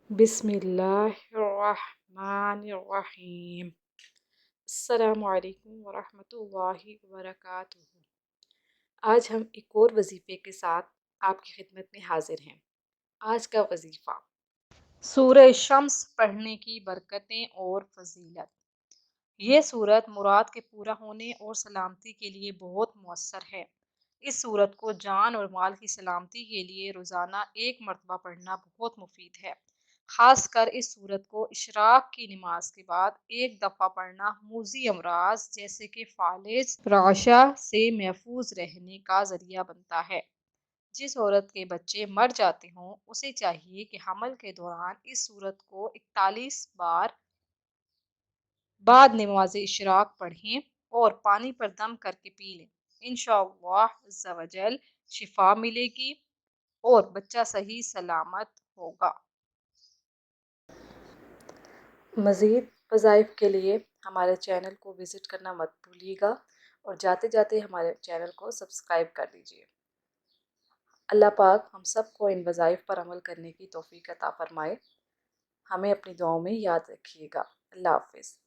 بسم اللہ الرحمن الرحیم۔ السلام علیکم ورحمۃ اللہ وبرکاتہ۔ آج ہم ایک اور وظیفے کے ساتھ آپ کی خدمت میں حاضر ہیں۔ آج کا وظیفہ سورہ شمس پڑھنے کی برکتیں اور فضیلت۔ یہ سورت مراد کے پورا ہونے اور سلامتی کے لیے بہت مؤثر ہے۔ اس سورت کو جان اور مال کی سلامتی کے لیے روزانہ ایک مرتبہ پڑھنا بہت مفید ہے۔ خاص کر اس سورت کو اشراق کی نماز کے بعد ایک دفعہ پڑھنا موذی امراض جیسے کہ فالج، رعشہ سے محفوظ رہنے کا ذریعہ بنتا ہے۔ جس عورت کے بچے مر جاتے ہوں اسے چاہیے کہ حمل کے دوران اس سورت کو 41 بار بعد نماز اشراق پڑھیں اور پانی پر دم کر کے پی لیں۔ انشاءاللہ عز و جل شفا ملے گی اور بچہ صحیح سلامت ہوگا۔ مزید وظائف کے لیے ہمارے چینل کو وزٹ کرنا مت بھولیے گا اور جاتے جاتے ہمارے چینل کو سبسکرائب کر دیجیے۔ اللہ پاک ہم سب کو ان وظائف پر عمل کرنے کی توفیق عطا فرمائے۔ ہمیں اپنی دعاؤں میں یاد رکھیے گا۔ اللہ حافظ۔